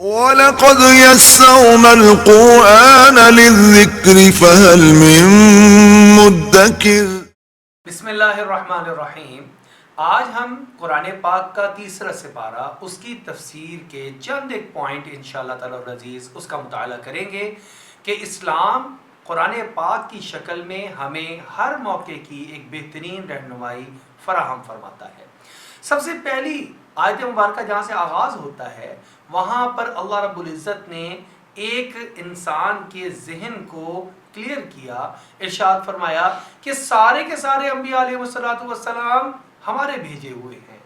وَلَقَدْ يَسَّرْنَا الْقُرْآنَ لِلذِّكْرِ فَهَلْ مِن مُّدَّكِرٍ۔ بسم اللہ الرحمن الرحیم۔ آج ہم قرآن پاک کا تیسرا سپارہ، اس کی تفسیر کے چند ایک پوائنٹ انشاءاللہ تعالی العزیز اس کا مطالعہ کریں گے کہ اسلام قرآن پاک کی شکل میں ہمیں ہر موقع کی ایک بہترین رہنمائی فراہم فرماتا ہے۔ سب سے پہلی آیت مبارکہ جہاں سے آغاز ہوتا ہے وہاں پر اللہ رب العزت نے ایک انسان کے ذہن کو کلیئر کیا، ارشاد فرمایا کہ سارے کے سارے انبیاء علیہ السلام ہمارے بھیجے ہوئے ہیں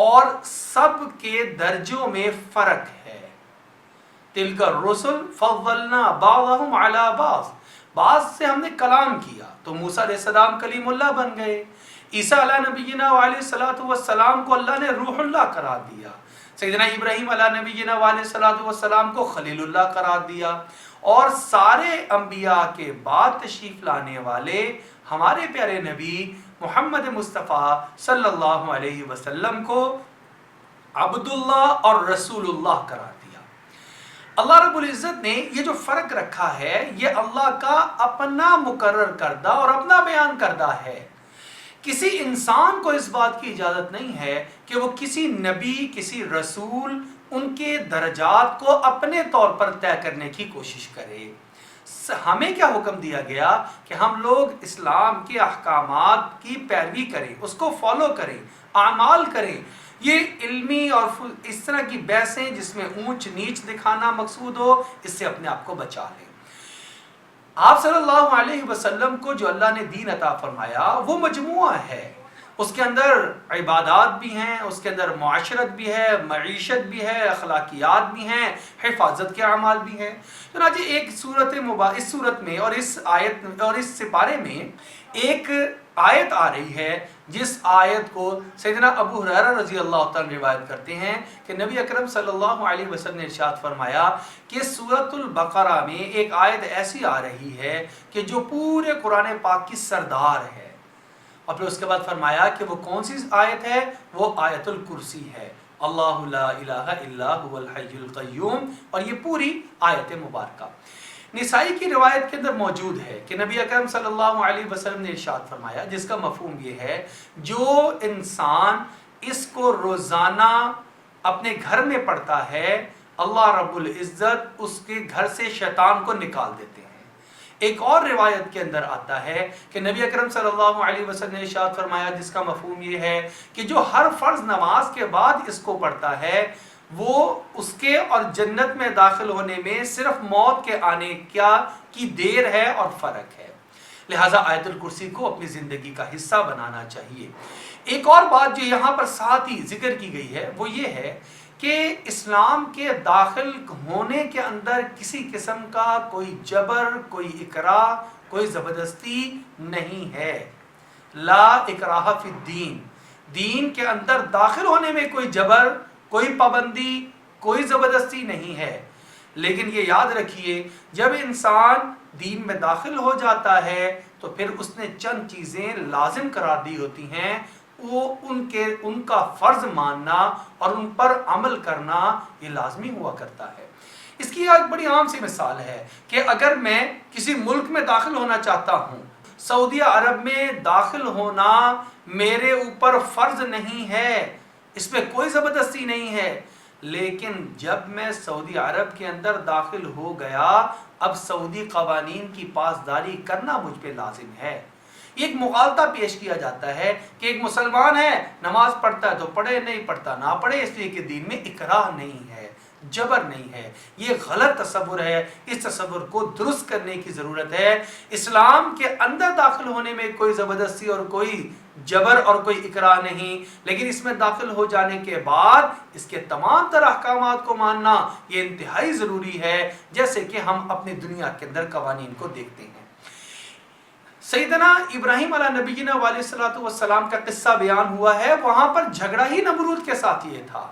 اور سب کے درجوں میں فرق ہے۔ تلک الرسل فضلنا بعضهم علی بعض سے ہم نے کلام کیا تو موسیٰ علیہ السلام کلیم اللہ بن گئے، عیسیٰ علیہ نبینا علیہ السلام کو اللہ نے روح اللہ قرار دیا، سیدنا ابراہیم علیہ نبینا علیہ السلام کو خلیل اللہ قرار دیا، اور سارے انبیاء کے بعد تشریف لانے والے ہمارے پیارے نبی محمد مصطفیٰ صلی اللہ علیہ وسلم کو عبداللہ اور رسول اللہ قرار دیا۔ اللہ رب العزت نے یہ جو فرق رکھا ہے یہ اللہ کا اپنا مقرر کردہ اور اپنا بیان کردہ ہے۔ کسی انسان کو اس بات کی اجازت نہیں ہے کہ وہ کسی نبی، کسی رسول، ان کے درجات کو اپنے طور پر طے کرنے کی کوشش کرے۔ ہمیں کیا حکم دیا گیا کہ ہم لوگ اسلام کے احکامات کی پیروی کریں، اس کو فالو کریں، اعمال کریں۔ یہ علمی اور اس طرح کی بحثیں جس میں اونچ نیچ دکھانا مقصود ہو، اس سے اپنے آپ کو بچا لیں۔ آپ صلی اللہ علیہ وسلم کو جو اللہ نے دین عطا فرمایا وہ مجموعہ ہے، اس کے اندر عبادات بھی ہیں، اس کے اندر معاشرت بھی ہے، معیشت بھی ہے، اخلاقیات بھی ہیں، حفاظت کے اعمال بھی ہیں۔ چنانچہ ایک اس صورت میں اور اس آیت اور اس سپارے میں ایک آیت آ رہی ہے جس آیت کو سیدنا ابو ہریرہ رضی اللہ تعالیٰ روایت کرتے ہیں کہ نبی اکرم صلی اللہ علیہ وسلم نے ارشاد فرمایا کہ سورۃ البقرہ میں ایک آیت ایسی آ رہی ہے کہ جو پورے قرآن پاک کی سردار ہے، اور پھر اس کے بعد فرمایا کہ وہ کون سی آیت ہے؟ وہ آیت الکرسی ہے، اللہ لا الہ الا هو الحی القیوم، اور یہ پوری آیت مبارکہ نسائی کی روایت کے اندر موجود ہے کہ نبی اکرم صلی اللہ علیہ وسلم نے ارشاد فرمایا، جس کا مفہوم یہ ہے جو انسان اس کو روزانہ اپنے گھر میں پڑھتا ہے اللہ رب العزت اس کے گھر سے شیطان کو نکال دیتے ہیں۔ ایک اور روایت کے اندر آتا ہے کہ نبی اکرم صلی اللہ علیہ وسلم نے ارشاد فرمایا جس کا مفہوم یہ ہے کہ جو ہر فرض نماز کے بعد اس کو پڑھتا ہے وہ اس کے اور جنت میں داخل ہونے میں صرف موت کے آنے کی دیر ہے اور فرق ہے۔ لہٰذا آیت الکرسی کو اپنی زندگی کا حصہ بنانا چاہیے۔ ایک اور بات جو یہاں پر ساتھ ہی ذکر کی گئی ہے وہ یہ ہے کہ اسلام کے داخل ہونے کے اندر کسی قسم کا کوئی جبر، کوئی اکراہ، کوئی زبردستی نہیں ہے۔ لا اکراہ فی الدین، دین کے اندر داخل ہونے میں کوئی جبر، کوئی پابندی، کوئی زبردستی نہیں ہے۔ لیکن یہ یاد رکھیے جب انسان دین میں داخل ہو جاتا ہے تو پھر اس نے چند چیزیں لازم قرار دی ہوتی ہیں، وہ ان کا فرض ماننا اور ان پر عمل کرنا یہ لازمی ہوا کرتا ہے۔ اس کی ایک بڑی عام سی مثال ہے کہ اگر میں کسی ملک میں داخل ہونا چاہتا ہوں، سعودی عرب میں داخل ہونا میرے اوپر فرض نہیں ہے، اس میں کوئی زبردستی نہیں ہے، لیکن جب میں سعودی عرب کے اندر داخل ہو گیا اب سعودی قوانین کی پاسداری کرنا مجھ پہ لازم ہے۔ ایک مغالطہ پیش کیا جاتا ہے کہ ایک مسلمان ہے، نماز پڑھتا ہے تو پڑھے، نہیں پڑھتا نہ پڑھے، اس لیے کہ دین میں اکراہ نہیں ہے، جبر نہیں ہے۔ یہ غلط تصور ہے، اس تصور کو درست کرنے کی ضرورت ہے۔ اسلام کے اندر داخل ہونے میں کوئی زبردستی اور کوئی جبر اور کوئی اکراہ نہیں، لیکن اس میں داخل ہو جانے کے بعد اس کے تمام تر احکامات کو ماننا یہ انتہائی ضروری ہے، جیسے کہ ہم اپنی دنیا کے اندر قوانین کو دیکھتے ہیں۔ سیدنا ابراہیم علیہ نبینا علیہ السلام کا قصہ بیان ہوا ہے، وہاں پر جھگڑا ہی نمرود کے ساتھ یہ تھا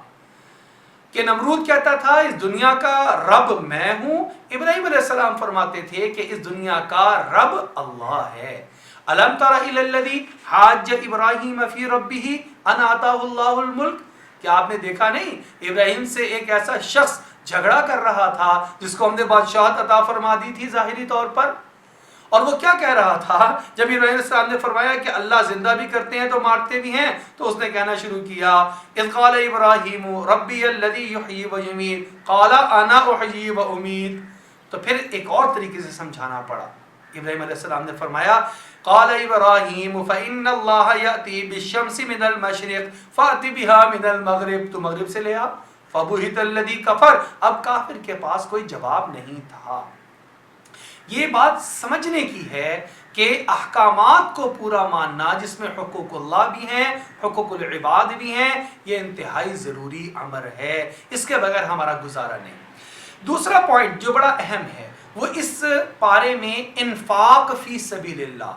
کہ نمرود کہتا تھا اس دنیا کا رب میں ہوں، ابراہیم علیہ السلام فرماتے تھے کہ اس دنیا کا رب اللہ ہے۔ الم تر الی الذی حاج ابراہیم فی ربہ ان آتاہ اللہ الملک، کیا آپ نے دیکھا نہیں ابراہیم سے ایک ایسا شخص جھگڑا کر رہا تھا جس کو ہم نے بادشاہت عطا فرما دی تھی ظاہری طور پر، اور وہ کیا کہہ رہا تھا جب ابراہیم علیہ السلام نے فرمایا کہ اللہ زندہ بھی کرتے ہیں تو مارتے بھی ہیں، تو اس نے کہنا شروع کیا اذ قال ابراہیم ربی الذی یحیی و یمیت قال انا احیی و امیت. تو پھر ایک اور طریقے سے سمجھانا پڑا. ابراہیم علیہ السلام نے فرمایا قال ابراہیم فإن اللہ یأتی بالشمس من المشرق فأتی بها من المغرب، تو مغرب سے لے آ. فبہت الذی کفر، اب کافر کے پاس کوئی جواب نہیں تھا. یہ بات سمجھنے کی ہے کہ احکامات کو پورا ماننا جس میں حقوق اللہ بھی ہیں حقوق العباد بھی ہیں، یہ انتہائی ضروری امر ہے، اس کے بغیر ہمارا گزارا نہیں. دوسرا پوائنٹ جو بڑا اہم ہے وہ اس پارے میں انفاق فی سبیل اللہ،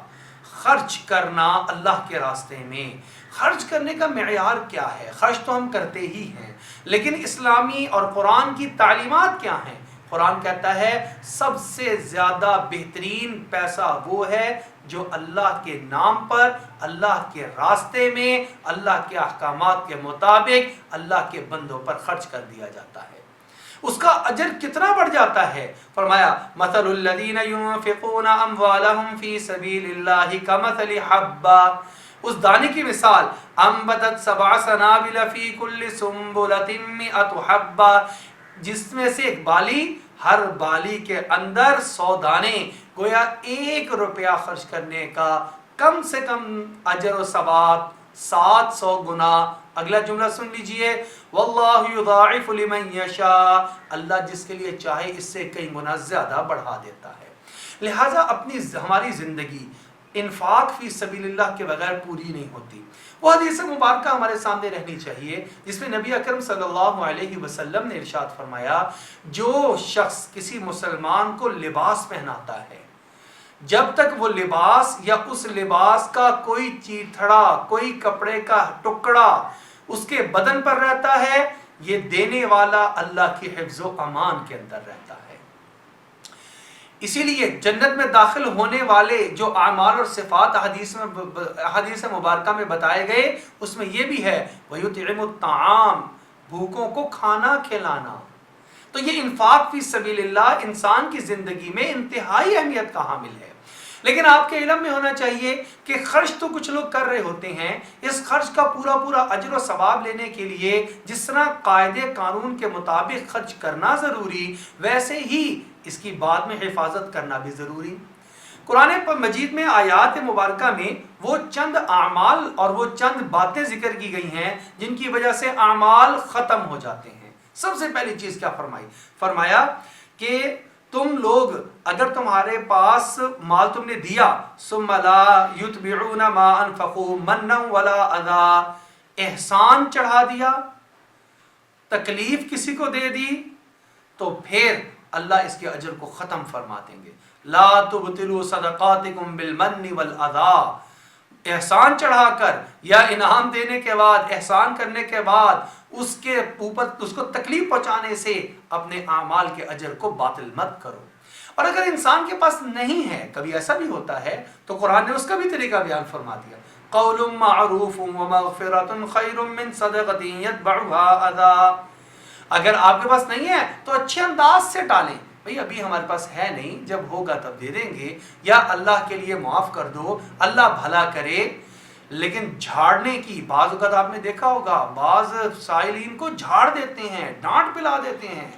خرچ کرنا اللہ کے راستے میں. خرچ کرنے کا معیار کیا ہے؟ خرچ تو ہم کرتے ہی ہیں، لیکن اسلامی اور قرآن کی تعلیمات کیا ہیں؟ قرآن کہتا ہے سب سے زیادہ بہترین پیسہ وہ ہے جو اللہ کے نام پر، اللہ کے راستے میں، اللہ کے احکامات کے مطابق اللہ کے بندوں پر خرچ کر دیا جاتا ہے. اس کا اجر کتنا بڑھ جاتا ہے؟ فرمایا مثل الذین ينفقون اموالهم فی سبیل اللہ کمثل حبہ، اس دانے کی مثال انبتت 7 سنابل فی کل سنبلۃ 100 حبہ، جس میں سے ایک بالی، ہر بالی کے اندر 100 دانے، گویا 1 روپیہ خرچ کرنے کا کم سے کم اجر و ثواب 700 گنا. اگلا جملہ سن لیجئے واللہ یضاعف لمن یشاء، اللہ جس کے لیے چاہے اس سے کئی گنا زیادہ بڑھا دیتا ہے. لہٰذا ہماری زندگی انفاق فی سبیل اللہ کے بغیر پوری نہیں ہوتی. وہ حدیث مبارکہ ہمارے سامنے رہنی چاہیے جس میں نبی اکرم صلی اللہ علیہ وسلم نے ارشاد فرمایا جو شخص کسی مسلمان کو لباس پہناتا ہے، جب تک وہ لباس یا اس لباس کا کوئی چیتھڑا، کوئی کپڑے کا ٹکڑا اس کے بدن پر رہتا ہے، یہ دینے والا اللہ کی حفظ و امان کے اندر رہتا ہے. اسی لیے جنت میں داخل ہونے والے جو اعمال اور صفات حدیث مبارکہ میں بتائے گئے اس میں یہ بھی ہے وَيُطْعِمُ الطَّعَامَ، بھوکوں کو کھانا کھلانا. تو یہ انفاق فی سبیل اللہ انسان کی زندگی میں انتہائی اہمیت کا حامل ہے. لیکن آپ کے علم میں ہونا چاہیے کہ خرچ تو کچھ لوگ کر رہے ہوتے ہیں، اس خرچ کا پورا اجر و ثواب لینے کے لیے جس طرح قاعدے قانون کے مطابق خرچ کرنا ضروری، ویسے ہی اس کی بعد میں حفاظت کرنا بھی ضروری. قرآن مجید میں آیات مبارکہ میں وہ چند اعمال اور وہ چند باتیں ذکر کی گئی ہیں جن کی وجہ سے اعمال ختم ہو جاتے ہیں. سب سے پہلی چیز کیا فرمایا کہ تم لوگ اگر تمہارے پاس مال تم نے دیا ثم لا یتبعون ما انفقوا منا ولا اذى، احسان چڑھا دیا، تکلیف کسی کو دے دی، تو پھر اللہ اس کے اجر کو ختم فرما دیں گے. لا تبطلوا صدقاتکم بالمن والاذى، احسان چڑھا کر یا انعام دینے کے بعد، احسان کرنے کے بعد اس کے اوپر اس کو تکلیف پہنچانے سے اپنے اعمال کے اجر کو باطل مت کرو. اور اگر انسان کے پاس نہیں ہے، کبھی ایسا بھی ہوتا ہے، تو قرآن نے اس کا بھی طریقہ بیان فرما دیا قول معروف ومغفرۃ خیر من صدقۃ یتبعها اذى. اگر آپ کے پاس نہیں ہے تو اچھے انداز سے ٹالیں، بھئی ابھی ہمارے پاس ہے نہیں، جب ہوگا تب دے دیں گے، یا اللہ کے لیے معاف کر دو، اللہ بھلا کرے. لیکن جھاڑنے کی، بعض اوقات آپ نے دیکھا ہوگا بعض سائلین کو جھاڑ دیتے ہیں، ڈانٹ پلا دیتے ہیں.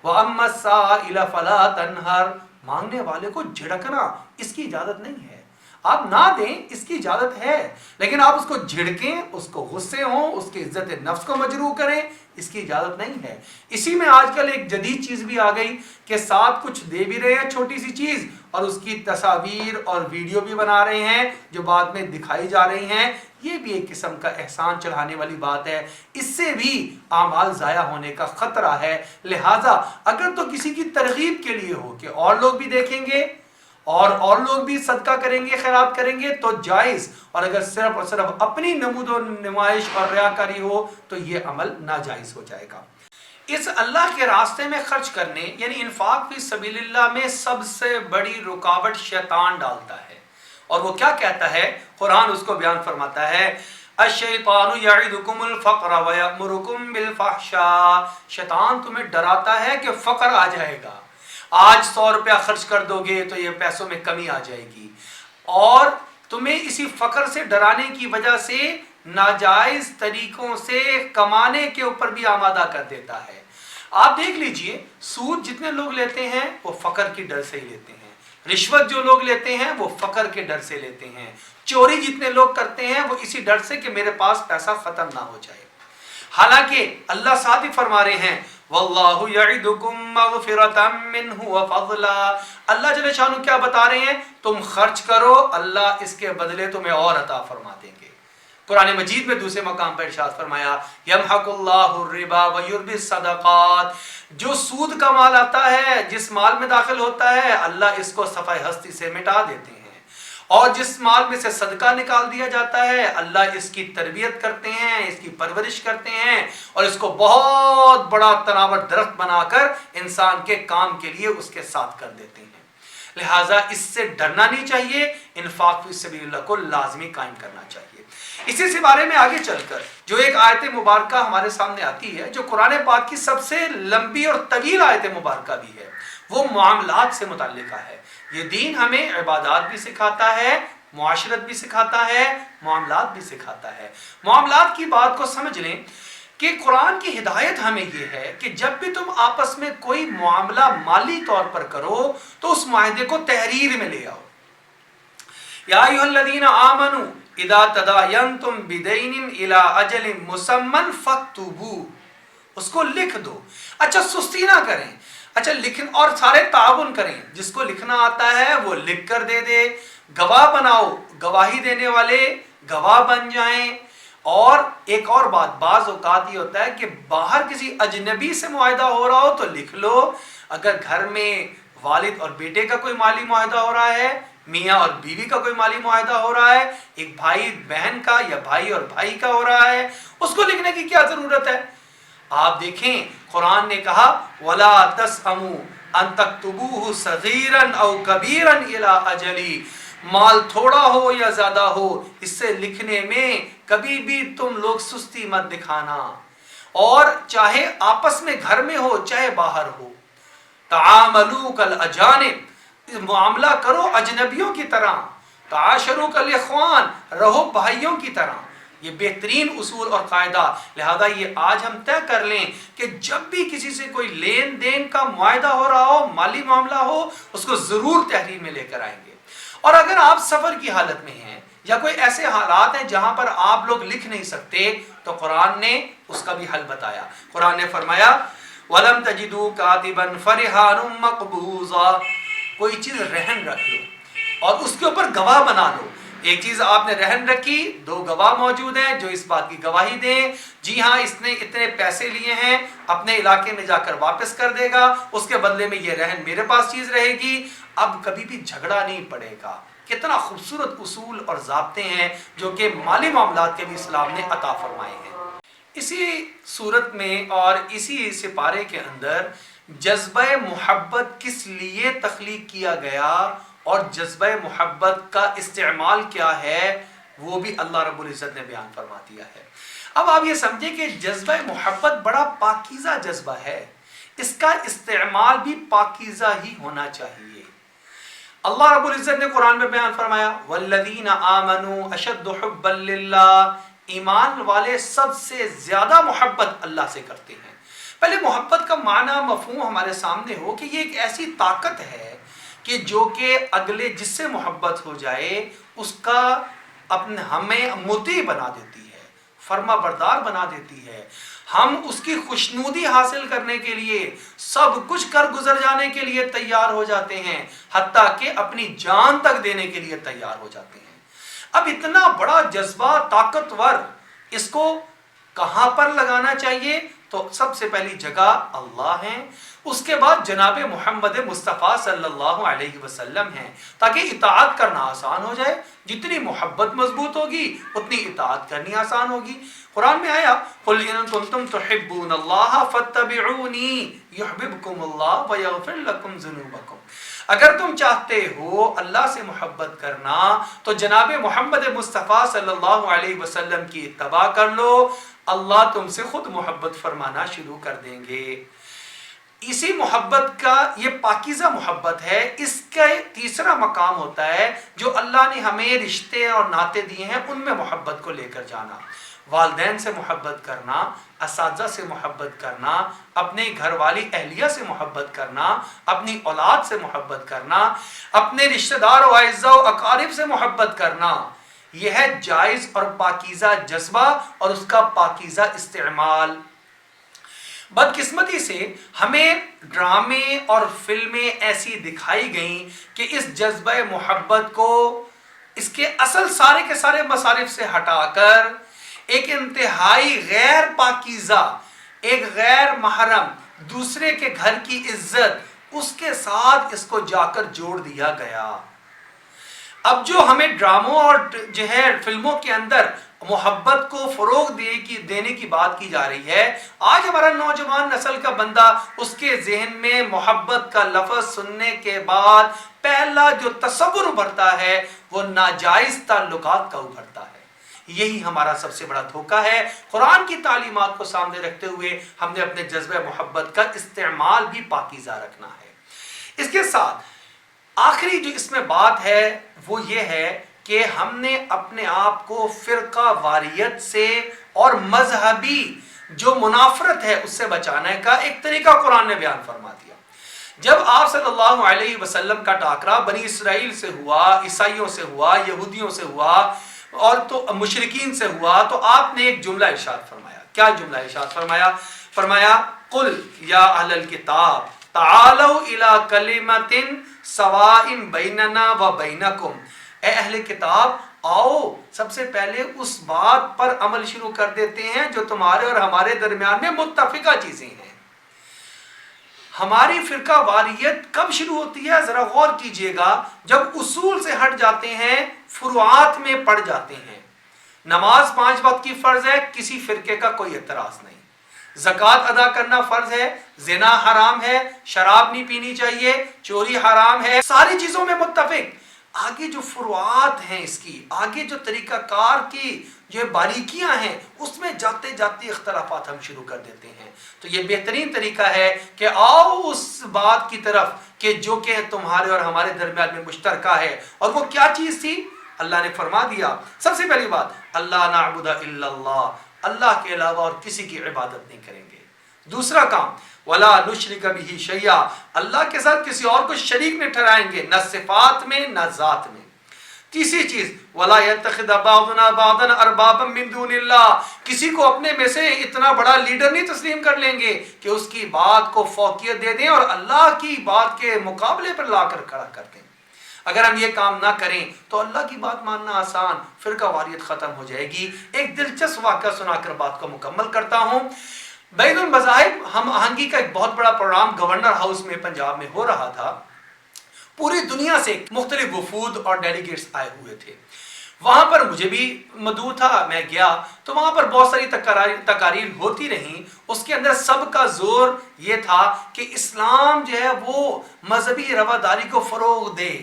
وَأَمَّا السَّائِلَ فَلَا تَنْهَرْ، مانگنے والے کو جھڑکنا اس کی اجازت نہیں ہے. آپ نہ دیں اس کی اجازت ہے، لیکن آپ اس کو جھڑکیں، اس کو غصے ہوں، اس کی عزت نفس کو مجروح کریں، اس کی اجازت نہیں ہے. اسی میں آج کل ایک جدید چیز بھی آ گئی کہ ساتھ کچھ دے بھی رہے ہیں چھوٹی سی چیز اور اس کی تصاویر اور ویڈیو بھی بنا رہے ہیں جو بعد میں دکھائی جا رہی ہیں. یہ بھی ایک قسم کا احسان چڑھانے والی بات ہے، اس سے بھی اعمال ضائع ہونے کا خطرہ ہے. لہٰذا اگر تو کسی کی ترغیب کے لیے ہو کہ اور لوگ بھی دیکھیں گے اور لوگ بھی صدقہ کریں گے، خیرات کریں گے تو جائز، اور اگر صرف اور صرف اپنی نمود و نمائش اور ریاکاری ہو تو یہ عمل ناجائز ہو جائے گا. اس اللہ کے راستے میں خرچ کرنے یعنی انفاق فی سبیل اللہ میں سب سے بڑی رکاوٹ شیطان ڈالتا ہے. اور وہ کیا کہتا ہے؟ قرآن اس کو بیان فرماتا ہے الشیطان یعدکم الفقر ویأمرکم بالفحشاء، شیطان تمہیں ڈراتا ہے کہ فقر آ جائے گا، آج 100 روپیہ خرچ کر دو گے تو یہ پیسوں میں کمی آ جائے گی، اور تمہیں اسی فقر سے ڈرانے کی وجہ سے ناجائز طریقوں سے کمانے کے اوپر بھی آمادہ کر دیتا ہے۔ آپ دیکھ لیجئے، سود جتنے لوگ لیتے ہیں وہ فقر کی ڈر سے ہی لیتے ہیں، رشوت جو لوگ لیتے ہیں وہ فقر کے ڈر سے لیتے ہیں، چوری جتنے لوگ کرتے ہیں وہ اسی ڈر سے کہ میرے پاس پیسہ ختم نہ ہو جائے۔ حالانکہ اللہ ساتھ ہی فرما رہے ہیں واللہ یعدکم مغفرۃ منہ وفضلا، اللہ جل شانہ کیا بتا رہے ہیں؟ تم خرچ کرو، اللہ اس کے بدلے تمہیں اور عطا فرما دیں گے۔ قرآن مجید میں دوسرے مقام پر ارشاد فرمایا یمحق اللہ الربا ویربی الصدقات، جو سود کا مال آتا ہے، جس مال میں داخل ہوتا ہے، اللہ اس کو صفحہ ہستی سے مٹا دیتے ہیں، اور جس مال میں سے صدقہ نکال دیا جاتا ہے اللہ اس کی تربیت کرتے ہیں، اس کی پرورش کرتے ہیں، اور اس کو بہت بڑا تناور درخت بنا کر انسان کے کام کے لیے اس کے ساتھ کر دیتے ہیں۔ لہٰذا اس سے ڈرنا نہیں چاہیے، انفاق فی سبیل اللہ کو لازمی قائم کرنا چاہیے۔ اسی سے بارے میں آگے چل کر جو ایک آیت مبارکہ ہمارے سامنے آتی ہے، جو قرآن پاک کی سب سے لمبی اور طویل آیت مبارکہ بھی ہے، وہ معاملات سے متعلقہ ہے۔ یہ دین ہمیں عبادات بھی سکھاتا ہے، معاشرت بھی سکھاتا ہے، معاملات بھی سکھاتا ہے۔ معاملات کی بات کو سمجھ لیں کہ قرآن کی ہدایت ہمیں یہ ہے کہ جب بھی تم آپس میں کوئی معاملہ مالی طور پر کرو تو اس معاہدے کو تحریر میں لے آؤ۔ یا ایھا الذین آمنوا اذا تداینتم بدین الی اجل مسمى فاکتبوہ، اس کو لکھ دو۔ اچھا سستی نہ کریں، اچھا لکھن اور سارے تعاون کریں، جس کو لکھنا آتا ہے وہ لکھ کر دے دے، گواہ بناؤ، گواہی دینے والے گواہ بن جائیں۔ اور ایک اور بات، بعض اوقات یہ ہوتا ہے کہ باہر کسی اجنبی سے معاہدہ ہو رہا ہو تو لکھ لو، اگر گھر میں والد اور بیٹے کا کوئی مالی معاہدہ ہو رہا ہے، میاں اور بیوی کا کوئی مالی معاہدہ ہو رہا ہے، ایک بھائی بہن کا یا بھائی اور بھائی کا ہو رہا ہے، اس کو لکھنے کی کیا ضرورت ہے؟ آپ دیکھیں قرآن نے کہا وَلَا تَسْأَمُوا أَن تَكْتُبُوهُ صَغِيرًا أَوْ كَبِيرًا إِلَىٰ أَجَلِهِ، مال تھوڑا ہو یا زیادہ ہو، اس سے لکھنے میں کبھی بھی تم لوگ سستی مت دکھانا، اور چاہے آپس میں گھر میں ہو چاہے باہر ہو۔ تعاملوا كالأجانب، معاملہ کرو اجنبیوں کی طرح، تعاشروا كالإخوان، رہو بھائیوں کی طرح۔ یہ بہترین اصول اور قاعدہ، لہذا یہ آج ہم طے کر لیں کہ جب بھی کسی سے کوئی لین دین کا معاہدہ ہو رہا ہو، مالی معاملہ ہو، اس کو ضرور تحریر میں لے کر آئیں گے۔ اور اگر آپ سفر کی حالت میں ہیں یا کوئی ایسے حالات ہیں جہاں پر آپ لوگ لکھ نہیں سکتے، تو قرآن نے اس کا بھی حل بتایا۔ قرآن نے فرمایا وَلَمْ تَجِدُوا كَاتِبًا فَرِهَانٌ مَقْبُوضًا، کوئی چیز رہن رکھ لو اور اس کے اوپر گواہ بنا لو۔ ایک چیز آپ نے رہن رکھی، 2 گواہ موجود ہیں جو اس بات کی گواہی دیں، جی ہاں اس نے اتنے پیسے لیے ہیں، اپنے علاقے میں جا کر واپس کر دے گا، اس کے بدلے میں یہ رہن میرے پاس چیز رہے گی، اب کبھی بھی جھگڑا نہیں پڑے گا۔ کتنا خوبصورت اصول اور ضابطے ہیں جو کہ مالی معاملات کے بھی اسلام نے عطا فرمائے ہیں۔ اسی صورت میں اور اسی سپارے کے اندر جذبہ محبت کس لیے تخلیق کیا گیا اور جذبہ محبت کا استعمال کیا ہے وہ بھی اللہ رب العزت نے بیان فرما دیا ہے۔ اب آپ یہ سمجھیں کہ جذبہ محبت بڑا پاکیزہ جذبہ ہے، اس کا استعمال بھی پاکیزہ ہی ہونا چاہیے۔ اللہ رب العزت نے قرآن میں بیان فرمایا والذین آمنوا اشد حبا للہ، ایمان والے سب سے زیادہ محبت اللہ سے کرتے ہیں۔ پہلے محبت کا معنی مفہوم ہمارے سامنے ہو کہ یہ ایک ایسی طاقت ہے کہ جو کہ اگلے جس سے محبت ہو جائے اس کا اپنے ہمیں مطیع بنا دیتی ہے، فرما بردار بنا دیتی ہے، ہم اس کی خوشنودی حاصل کرنے کے لیے سب کچھ کر گزر جانے کے لیے تیار ہو جاتے ہیں، حتیٰ کہ اپنی جان تک دینے کے لیے تیار ہو جاتے ہیں۔ اب اتنا بڑا جذبہ طاقتور، اس کو کہاں پر لگانا چاہیے؟ تو سب سے پہلی جگہ اللہ ہیں، اس کے بعد جناب محمد مصطفیٰ صلی اللہ علیہ وسلم ہیں، تاکہ اطاعت کرنا آسان ہو جائے۔ جتنی محبت مضبوط ہوگی اتنی اطاعت کرنی آسان ہوگی۔ قرآن میں آیا قُلْ إِن كُنتُمْ تُحِبُّونَ اللَّهَ فَاتَّبِعُونِي يُحْبِبْكُمُ اللَّهُ وَيَغْفِرْ لَكُمْ ذُنُوبَكُمْ، اگر تم چاہتے ہو اللہ سے محبت کرنا تو جناب محمد مصطفیٰ صلی اللہ علیہ وسلم کی اتباع کر لو، اللہ تم سے خود محبت فرمانا شروع کر دیں گے۔ اسی محبت کا یہ پاکیزہ محبت ہے، اس کا تیسرا مقام ہوتا ہے جو اللہ نے ہمیں رشتے اور ناطے دیے ہیں ان میں محبت کو لے کر جانا۔ والدین سے محبت کرنا، اساتذہ سے محبت کرنا، اپنے گھر والی اہلیہ سے محبت کرنا، اپنی اولاد سے محبت کرنا، اپنے رشتہ دار و اعزاء و اقارب سے محبت کرنا، یہ ہے جائز اور پاکیزہ جذبہ اور اس کا پاکیزہ استعمال۔ بدقسمتی سے ہمیں ڈرامے اور فلمیں ایسی دکھائی گئیں کہ اس جذبہ محبت کو اس کے اصل سارے کے سارے مصارف سے ہٹا کر ایک انتہائی غیر پاکیزہ، ایک غیر محرم دوسرے کے گھر کی عزت اس کے ساتھ اس کو جا کر جوڑ دیا گیا۔ اب جو ہمیں ڈراموں اور جو ہے فلموں کے اندر محبت کو فروغ دینے کی بات کی جا رہی ہے، آج ہمارا نوجوان نسل کا بندہ اس کے ذہن میں محبت کا لفظ سننے کے بعد پہلا جو تصور ابھرتا ہے وہ ناجائز تعلقات کا ابھرتا ہے۔ یہی ہمارا سب سے بڑا دھوکہ ہے۔ قرآن کی تعلیمات کو سامنے رکھتے ہوئے ہم نے اپنے جذبہ محبت کا استعمال بھی پاکیزہ رکھنا ہے۔ اس کے ساتھ آخری جو اس میں بات ہے وہ یہ ہے کہ ہم نے اپنے آپ کو فرقہ واریت سے اور مذہبی جو منافرت ہے اس سے بچانے کا ایک طریقہ قرآن نے بیان فرما دیا۔ جب آپ صلی اللہ علیہ وسلم کا ٹاکرا بنی اسرائیل سے ہوا، عیسائیوں سے ہوا، یہودیوں سے ہوا اور تو مشرکین سے ہوا، تو آپ نے ایک جملہ ارشاد فرمایا۔ کیا جملہ ارشاد فرمایا؟ فرمایا قل یا اہل الکتاب تعالوا الی کلمۃ سواء بیننا و بینکم، اے اہل کتاب آؤ سب سے پہلے اس بات پر عمل شروع کر دیتے ہیں جو تمہارے اور ہمارے درمیان میں متفقہ چیزیں ہیں۔ ہماری فرقہ واریت کب شروع ہوتی ہے؟ ذرا غور کیجئے گا، جب اصول سے ہٹ جاتے ہیں، فروعات میں پڑ جاتے ہیں۔ نماز 5 وقت کی فرض ہے، کسی فرقے کا کوئی اعتراض نہیں۔ زکوٰۃ ادا کرنا فرض ہے، زنا حرام ہے، شراب نہیں پینی چاہیے، چوری حرام ہے، ساری چیزوں میں متفق۔ آگے جو فروعات ہیں اس کی، آگے جو طریقہ کار کی جو باریکیاں ہیں، اس میں جاتے جاتے اختلافات ہم شروع کر دیتے ہیں۔ تو یہ بہترین طریقہ ہے کہ آؤ اس بات کی طرف کہ جو کہ تمہارے اور ہمارے درمیان میں مشترکہ ہے۔ اور وہ کیا چیز تھی؟ اللہ نے فرما دیا سب سے پہلی بات، اللہ نعبد الا اللہ، اللہ کے علاوہ اور کسی کی عبادت نہیں کریں گے۔ دوسرا کام ولا نشرک بہ شیئا، اللہ کے ساتھ کسی اور کو شریک نہیں ٹھہرائیں گے، نہ صفات میں نہ ذات میں۔ تیسری چیز ولا یتخذ بعضنا بعضا اربابا من دون اللہ، کسی کو اپنے میں سے اتنا بڑا لیڈر نہیں تسلیم کر لیں گے کہ اس کی بات کو فوقیت دے دیں اور اللہ کی بات کے مقابلے پر لا کر کھڑا کر دیں۔ اگر ہم یہ کام نہ کریں تو اللہ کی بات ماننا آسان، فرقہ واریت ختم ہو جائے گی۔ ایک دلچسپ واقعہ سنا کر بات کو مکمل کرتا ہوں۔ بین المذاہب ہم آہنگی کا ایک بہت بڑا پروگرام گورنر ہاؤس میں پنجاب میں ہو رہا تھا۔ پوری دنیا سے مختلف وفود اور ڈیلیگیٹس آئے ہوئے تھے۔ وہاں پر مجھے بھی مدعو تھا، میں گیا تو وہاں پر بہت ساری تقاریر ہوتی رہیں۔ اس کے اندر سب کا زور یہ تھا کہ اسلام جو ہے وہ مذہبی رواداری کو فروغ دے،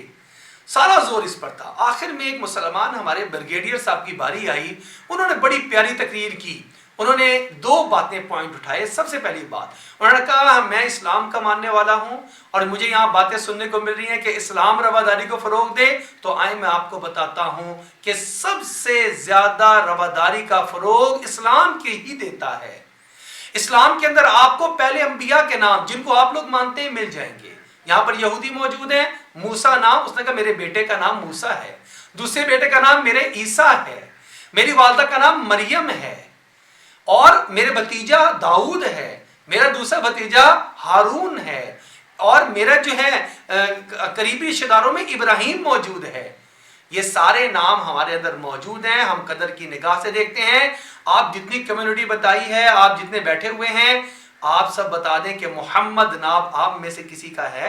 سارا زور اس پر تھا۔ آخر میں ایک مسلمان ہمارے بریگیڈیئر صاحب کی باری آئی، انہوں نے بڑی پیاری تقریر کی۔ انہوں نے 2 باتیں پوائنٹ اٹھائے۔ سب سے پہلی بات انہوں نے کہا میں اسلام کا ماننے والا ہوں اور مجھے یہاں باتیں سننے کو مل رہی ہیں کہ اسلام رواداری کو فروغ دے، تو آئیں میں آپ کو بتاتا ہوں کہ سب سے زیادہ رواداری کا فروغ اسلام کے ہی دیتا ہے۔ اسلام کے اندر آپ کو پہلے انبیاء کے نام جن کو آپ لوگ مانتے ہیں مل جائیں گے۔ یہاں پر یہودی موجود ہیں، موسیٰ نام، اس نے کہا میرے بیٹے کا نام موسیٰ ہے، دوسرے بیٹے کا نام میرے عیسیٰ ہے، میری والدہ کا نام مریم ہے، اور میرے بھتیجا داؤد ہے، میرا دوسرا بھتیجا ہارون ہے، اور میرا جو ہے قریبی رشتہ داروں میں ابراہیم موجود ہے۔ یہ سارے نام ہمارے اندر موجود ہیں، ہم قدر کی نگاہ سے دیکھتے ہیں۔ آپ جتنی کمیونٹی بتائی ہے، آپ جتنے بیٹھے ہوئے ہیں، آپ سب بتا دیں کہ محمد نام آپ میں سے کسی کا ہے؟